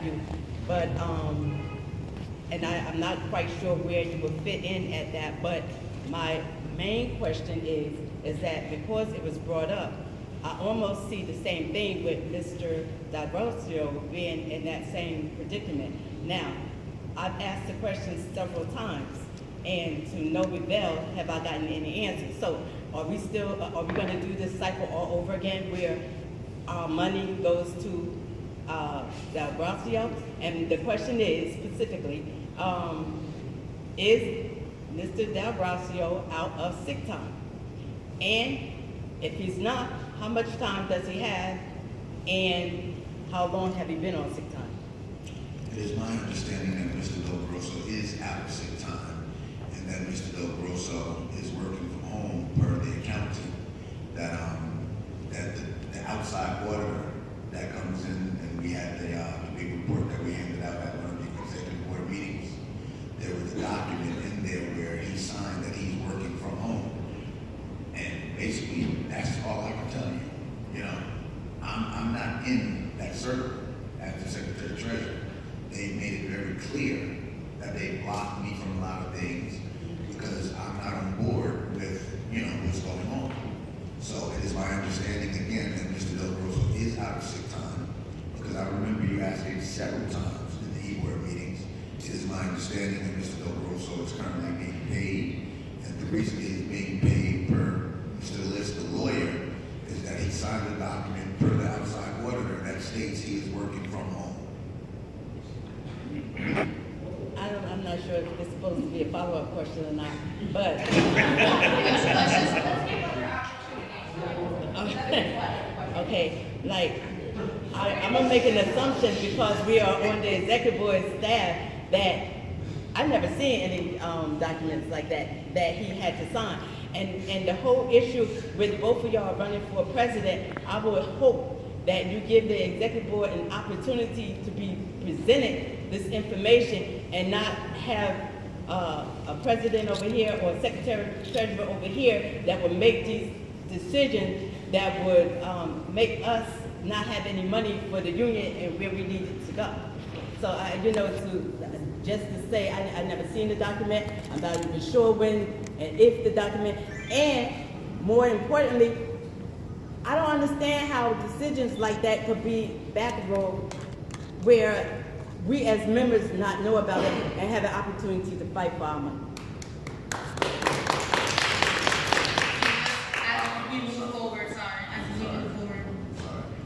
have you, but, and I'm not quite sure where you would fit in at that, but my main question is that because it was brought up, I almost see the same thing with Mr. D'Ambrosio being in that same predicament. Now, I've asked the question several times, and to no avail have I gotten any answers. So are we gonna do this cycle all over again where our money goes to D'Ambrosio? And the question is specifically, is Mr. D'Ambrosio out of sick time? And if he's not, how much time does he have, and how long have he been on sick time? It is my understanding that Mr. Del Grosso is out of sick time, and that Mr. Del Grosso is working from home per the accountant, that the outside auditor that comes in, and we had the big report that we handed out at one of the executive board meetings. There was a document in there where he signed that he's working from home. And basically, that's all I can tell you. You know, I'm not in that circle as the Secretary of Treasury. They made it very clear that they blocked me from a lot of things because I'm not on board with, you know, what's going on. So it is my understanding again that Mr. Del Grosso is out of sick time, because I remember you asking several times in the E-Board meetings. It is my understanding that Mr. Del Grosso is currently being paid, and the reason he is being paid per Mr. List, the lawyer, is that he signed a document per the outside auditor that states he is working from home. I'm not sure if it's supposed to be a follow-up question or not, but. Okay, like, I'm gonna make an assumption because we are on the executive board staff that I've never seen any documents like that he had to sign. And the whole issue with both of y'all running for president, I would hope that you give the executive board an opportunity to be presented this information and not have a president over here or a secretary treasurer over here that would make these decisions that would make us not have any money for the union and where we need it to go. So, just to say, I never seen the document, I'm not even sure when and if the document, and more importantly, I don't understand how decisions like that could be backrolled where we as members not know about it and have an opportunity to fight for our money.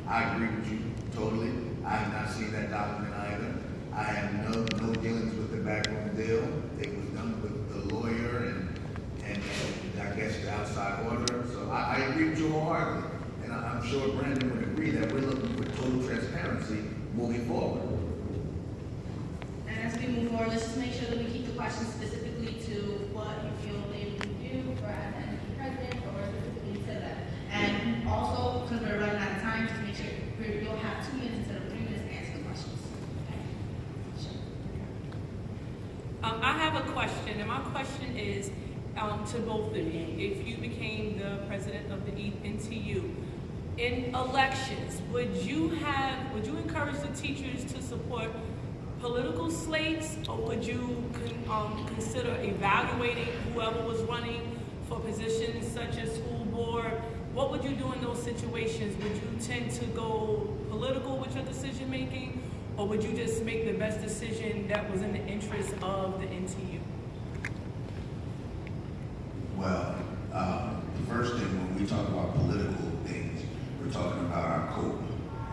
I agree with you totally. I have not seen that document either. I have no dealings with the backroom deal. It was done with the lawyer and I guess the outside auditor. So I agree with you wholeheartedly. And I'm sure Brandon would agree that we're looking for total transparency moving forward. And as we move forward, let's just make sure that we keep the questions specifically to what you feel they would do for as an president or specifically to that. And also, because we're running out of time, just make sure you'll have 2 minutes instead of 3 minutes to answer the questions. Okay. I have a question, and my question is to both of you. If you became the president of the NTU, in elections, would you encourage the teachers to support political slates, or would you consider evaluating whoever was running for positions such as school board? What would you do in those situations? Would you tend to go political with your decision making, or would you just make the best decision that was in the interest of the NTU? Well, the first thing, when we talk about political things, we're talking about our code.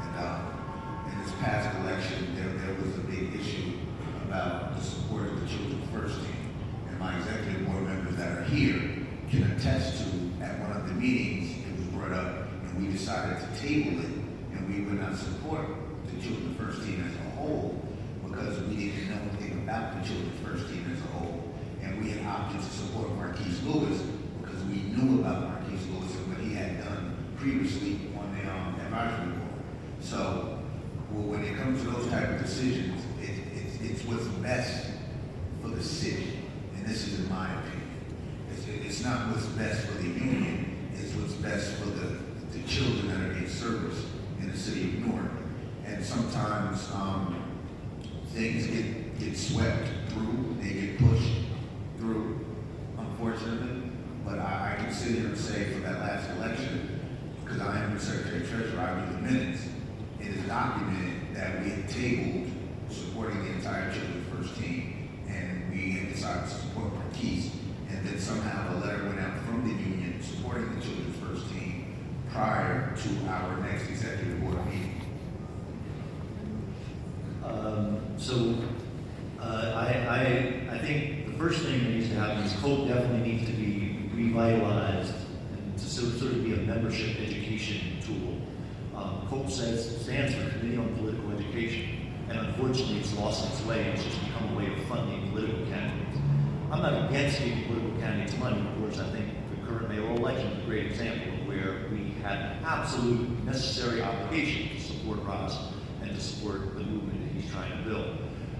And in this past election, there was a big issue about the support of the Children First team. And my executive board members that are here can attest to, at one of the meetings, it was brought up, and we decided to table it, and we would not support the Children First team as a whole, because we didn't know anything about the Children First team as a whole. And we had opted to support Marquise Lewis because we knew about Marquise Lewis and what he had done previously on the advisory board. So, when it comes to those type of decisions, it's what's best for the city, and this is in my opinion. It's not what's best for the union, it's what's best for the children that are in service in the city of Newark. And sometimes things get swept through, they get pushed through, unfortunately. But I can sit here and say for that last election, because I am the Secretary Treasurer, I read the minutes, it is documented that we had tabled supporting the entire Children's First Team, and we had decided to support Marquise, and then somehow a letter went out from the union supporting the Children's First Team prior to our next executive board meeting. I think the first thing that needs to happen is COPE definitely needs to be revitalized and to sort of be a membership education tool. COPE stands for Committee on Political Education, and unfortunately it's lost its way. It's just become a way of funding political candidates. I'm not against giving political candidates money. Of course, I think the current mayoral election is a great example of where we had an absolute necessary obligation to support Ross and to support the movement that he's trying to build.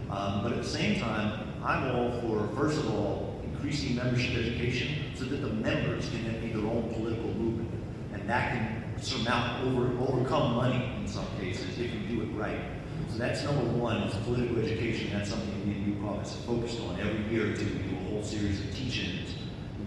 But at the same time, I'm all for, first of all, increasing membership education so that the members can then be their own political movement. And that can overcome money in some cases if you do it right. So that's number one, is political education. That's something the new caucus is focused on. Every year or two, we do a whole series of teach-ins,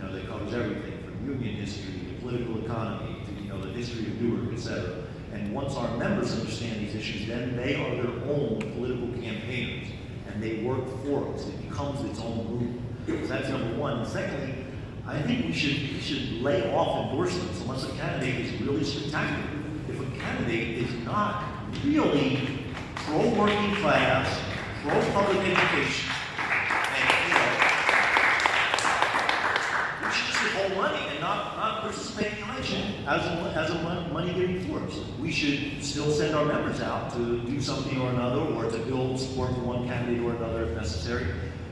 that covers everything from union history to political economy to, the history of Newark, etc. And once our members understand these issues, then they are their own political campaigners, and they work for us. It becomes its own movement. So that's number one. And secondly, I think we should lay off endorsements unless a candidate is really spectacular. If a candidate is not really pro-working class, pro-public education, and we should just withhold money and not participate in the election as a money-giving force. We should still send our members out to do something or another, or to build support for one candidate or another if necessary.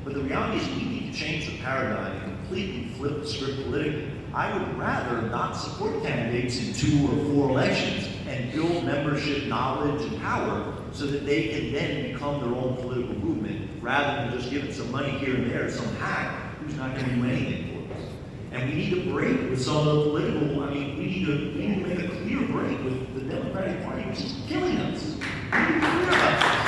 But the reality is we need to change the paradigm and completely flip the script politically. I would rather not support candidates in 2 or 4 elections and build membership, knowledge, and power so that they can then become their own political movement, rather than just giving some money here and there to some hack who's not going to do anything for us. And we need to break with some of the political, we need to make a clear break with the Democratic Party, which is killing us. We need to be clear about this.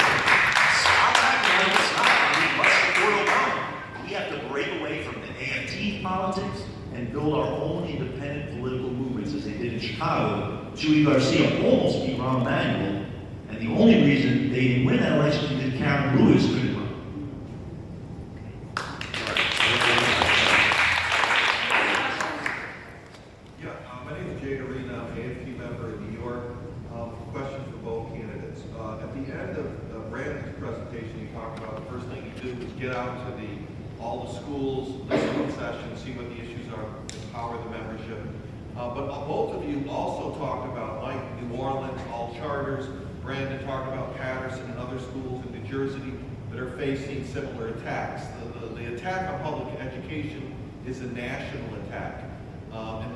Stop acting like it's not. We must support Obama. We have to break away from the AFT politics and build our own independent political movements, as they did in Chicago. Chuy Garcia almost beat Rahm Emanuel, and the only reason they didn't win that election is because Karen Lewis couldn't run. My name is Jay Arena, I'm an AFT member in New York. Question for both candidates. At the end of Brandon's presentation, you talked about the first thing you do is get out to all the schools, listen to sessions, see what the issues are, empower the membership. But both of you also talked about, like New Orleans, all charters. Brandon talked about Patterson and other schools in New Jersey that are facing similar attacks. The attack on public education is a national attack, and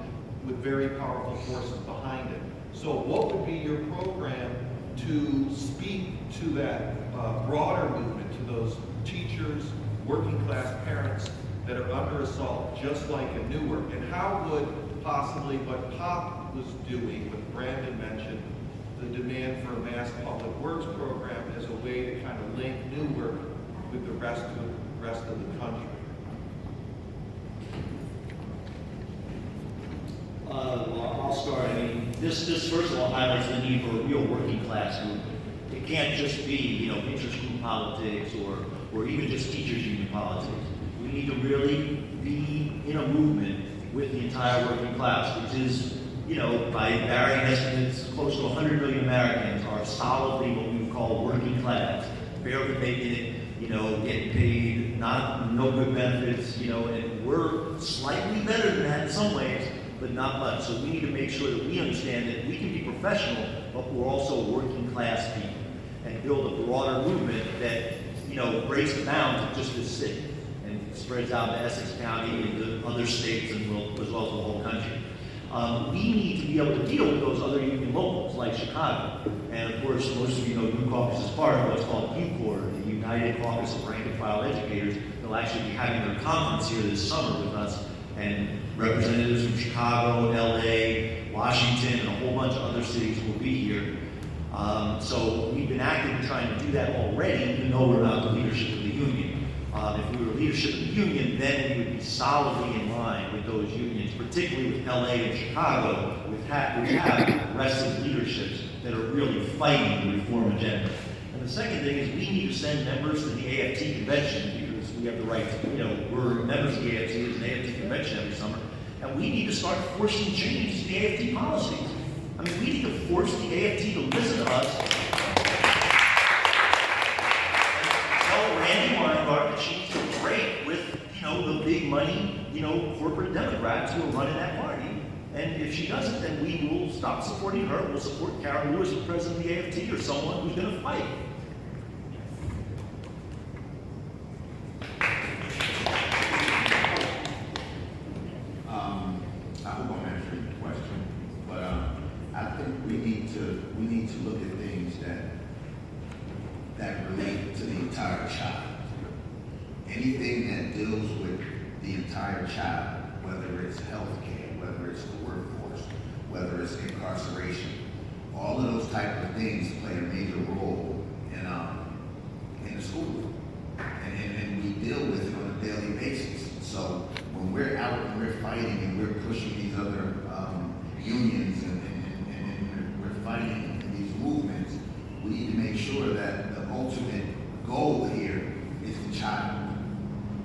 with very powerful forces behind it. So what would be your program to speak to that broader movement, to those teachers, working class parents that are under assault, just like in Newark? And how would possibly what POP was doing, what Brandon mentioned, the demand for a mass public works program, as a way to kind of link Newark with the rest of the country? Well, I'll start. This first of all highlights the need for a real working class movement. It can't just be, inter-school politics or even just teachers' union politics. We need to really be in a movement with the entire working class, which is, by varying estimates, close to 100 million Americans are solidly what we would call working class, barely making it, getting paid, no good benefits, and we're slightly better than that in some ways, but not much. So we need to make sure that we understand that we can be professional, but we're also working class people, and build a broader movement that, breaks the bounds of just this city and spreads out to Essex County and to other states and as well as the whole country. We need to be able to deal with those other union locals like Chicago. And of course, most of you know New Caucus is part of what's called UCOR, the United Caucus of Rank and File Educators. They'll actually be having their conference here this summer with us, and representatives from Chicago, LA, Washington, and a whole bunch of other cities will be here. So we've been been active in trying to do that already, even though we're not the leadership of the union. If we were leadership of the union, then we would be solidly in line with those unions, particularly with LA and Chicago, we have progressive leaderships that are really fighting the reform agenda. And the second thing is we need to send members to the AFT convention because we have the right to, we're members of the AFT, there's an AFT convention every summer, and we need to start forcing change to the AFT policies. I mean, we need to force the AFT to listen to us. Tell Randy Weingarten that she needs to break with, the big money, corporate Democrats who are running that party. And if she doesn't, then we will stop supporting her. We'll support Karen Lewis, the president of the AFT, or someone who's going to fight. I hope I'm answering the question, but I think we need to look at things that relate to the entire child. Anything that deals with the entire child, whether it's healthcare, whether it's the workforce, whether it's incarceration, all of those type of things play a major role in the school, and we deal with it on a daily basis. So when we're out and we're fighting and we're pushing these other unions and we're fighting in these movements, we need to make sure that the ultimate goal here is the child.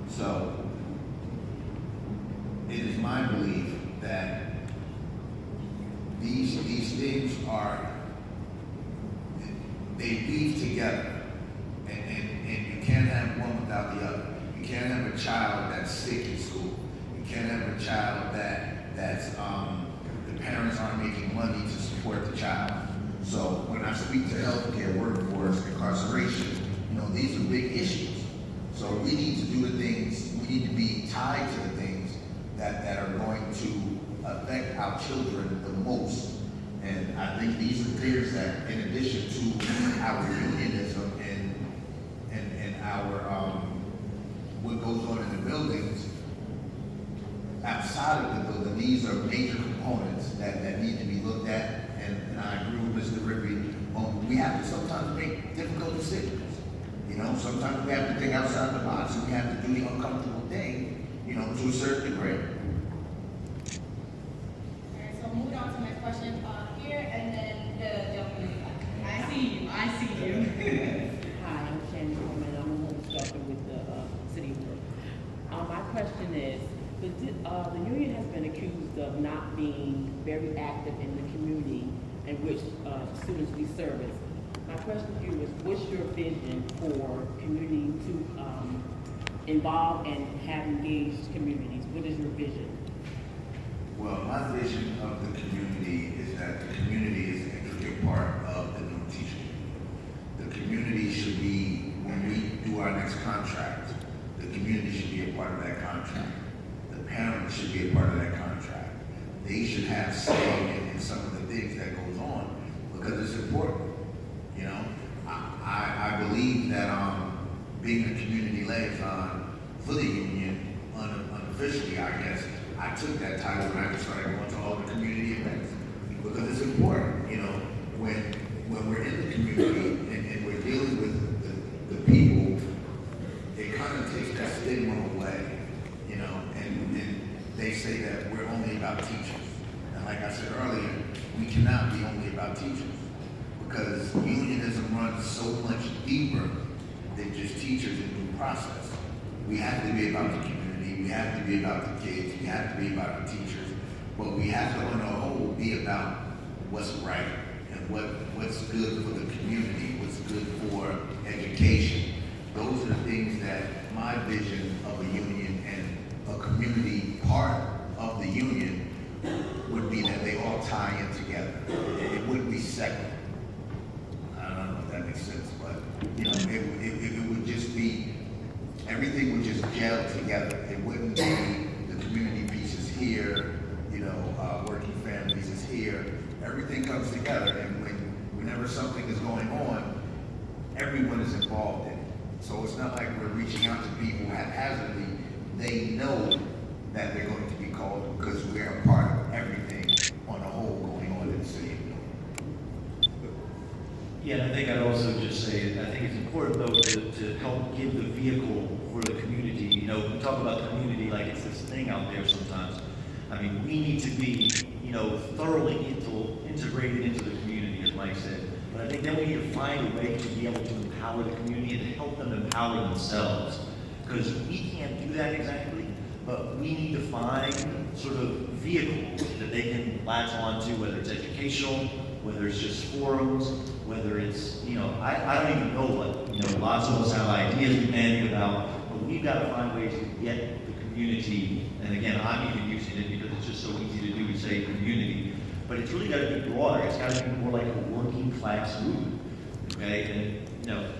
So it is my belief that these things they weave together, and you can't have one without the other. You can't have a child that's sick in school. You can't have a child that's the parents aren't making money to support the child. So when I speak to healthcare, workforce, incarceration, these are big issues. So we need to do the things, we need to be tied to the things that are going to affect our children the most. And I think these are things that, in addition to our unionism and our what goes on in the buildings, outside of the building, these are major components that need to be looked at. And I agree with Mr. Rigby. We have to sometimes make difficult decisions. Sometimes we have to think outside the box, and we have to do the uncomfortable thing, to a certain degree. All right, so moving on to my question here, and then the gentleman in the back. I see you. Hi, I'm Shannon Coleman. I'm a home instructor with the City of Newark. My question is, the union has been accused of not being very active in the community in which students we service. My question to you is, what's your vision for community to involve and have engaged communities? What is your vision? Well, my vision of the community is that the community is an intricate part of the new teaching. The community should be, when we do our next contract, the community should be a part of that contract. The parents should be a part of that contract. They should have say in some of the things that goes on because it's important. I believe that being a community liaison for the union, unofficially, I guess, I took that title when I started going to all the community events because it's important. When we're in the community and we're dealing with the people, it kind of takes that stigma away. And they say that we're only about teachers, and like I said earlier, we cannot be only about teachers. Because unionism runs so much deeper than just teachers in due process. We have to be about the community, we have to be about the kids, we have to be about the teachers, but we have to, on the whole, be about what's right and what's good for the community, what's good for education. Those are the things that my vision of a union and a community part of the union would be, that they all tie in together. It wouldn't be separate. That makes sense, but it would just be, everything would just gel together. It wouldn't be the community pieces here, working families is here. Everything comes together, and whenever something is going on, everyone is involved in it. So it's not like we're reaching out to people haphazardly. They know that they're going to be called because we're a part of everything on the whole going on in the city of Newark. Yeah, and I think I'd also just say, I think it's important though to help give the vehicle for the community. You know, we talk about the community like it's this thing out there sometimes. I mean, we need to be, you know, thoroughly integrated into the community, as Mike said. But I think then we need to find a way to be able to empower the community and to help them empower themselves. Because we can't do that exactly, but we need to find sort of vehicles that they can latch onto, whether it's educational, whether it's just forums, whether it's, you know, I don't even know what, you know, lots of us have ideas we panic about, but we've got to find ways to get the community, and again, I'm even using it because it's just so easy to do, we say community, but it's really got to be broader, it's got to be more like a working class movement, okay, and, you know,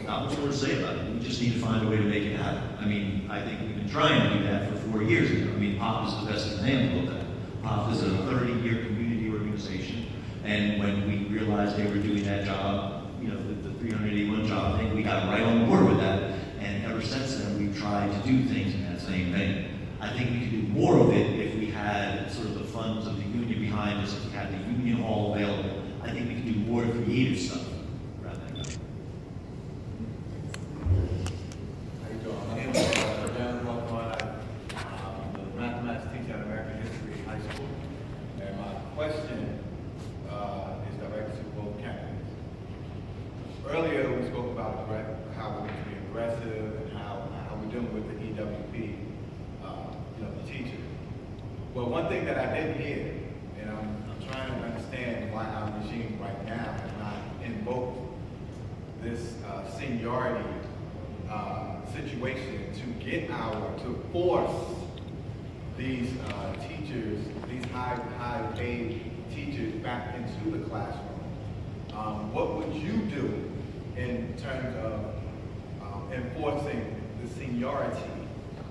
not much more to say about it, we just need to find a way to make it happen. I mean, I think we've been trying to do that for 4 years now. I mean, POP is the best example of that. POP is a 30-year community organization, and when we realized they were doing that job, you know, the 381 job thing, we got right on board with that. And ever since then, we've tried to do things in that same vein. I think we could do more of it if we had sort of the funds of the union behind us, if we had the union hall available. I think we could do more creative stuff around that. How you doing? My name is Dan Rothman. I'm the mathematics teacher at American History High School. And my question is directed to both candidates. Earlier, we spoke about how we're going to be aggressive and how we're doing with the EWP, the teachers. Well, one thing that I didn't hear, and I'm trying to understand why our regime right now has not invoked this seniority situation to force these teachers, these high paid teachers back into the classroom. What would you do in terms of enforcing the seniority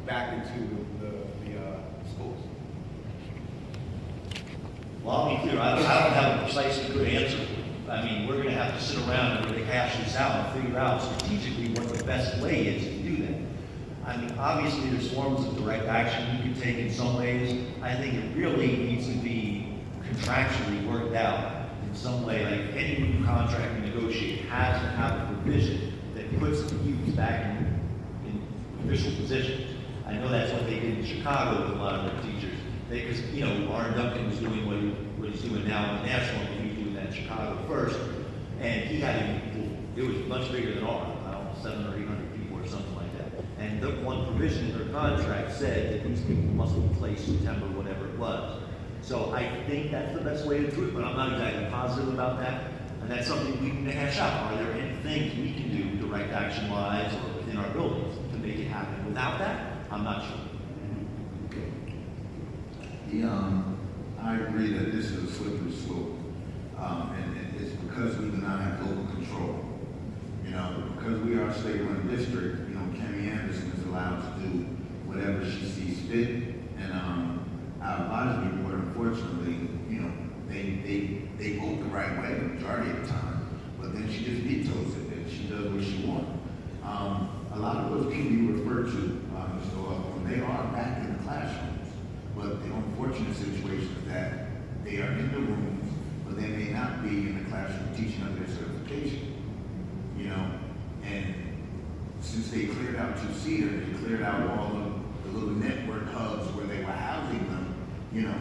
back into the schools? Well, I'll be clear, I don't have a precisely good answer. I mean, we're going to have to sit around and really hash this out and figure out strategically what the best way is to do that. I mean, obviously, there's forms of direct action you can take in some ways. I think it really needs to be contractually worked out in some way. Like any new contract you negotiate has to have a provision that puts the youth back in official positions. I know that's what they did in Chicago with a lot of their teachers. Because, you know, Warren Duncan was doing what he's doing now in the national, but he was doing that in Chicago first. And he had it was much bigger than ours, I don't know, 700 or 800 people or something like that. And the one provision in their contract said that these people must be placed September, whatever it was. So I think that's the best way to do it, but I'm not exactly positive about that. And that's something we need to hash out. Are there any things we can do direct action wise or within our buildings to make it happen? Without that, I'm not sure. I agree that this is a slippery slope, and it's because we do not have local control. You know, because we are a state-run district, you know, Kemi Anderson is allowed to do whatever she sees fit, and our advisory board, unfortunately, you know, they vote the right way the majority of the time, but then she just vetoes it, and she does what she wants. A lot of those people you refer to, Mr. Hoffman, they are back in the classrooms. But the unfortunate situation is that they are in the rooms, but they may not be in the classroom teaching under their certification. You know, and since they cleared out Two-Seater, they cleared out all of the little network hubs where they were housing them, you know,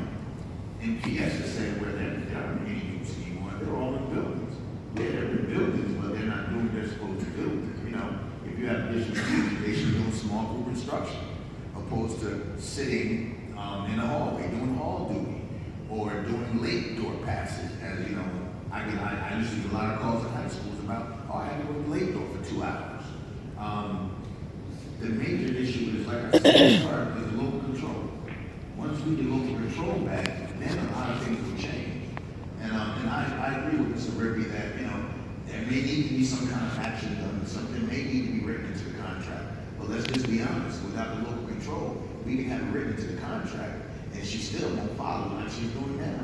MPS has said where there aren't any groups anymore, they're all in buildings. They're in buildings, but they're not doing what they're supposed to do. You know, if you have additional teachers, they should be doing small group instruction, opposed to sitting in the hallway, doing hall duty, or doing late door passes. As you know, I used to get a lot of calls at high schools about, oh, I had to go to late door for 2 hours. The major issue is, like I said, is local control. Once we get local control back, then a lot of things will change. And I agree with Mr. Rigby that, you know, there may need to be some kind of action done, something may need to be written into the contract. But let's just be honest, without the local control, we can have it written into the contract, and she still won't follow like she's doing now.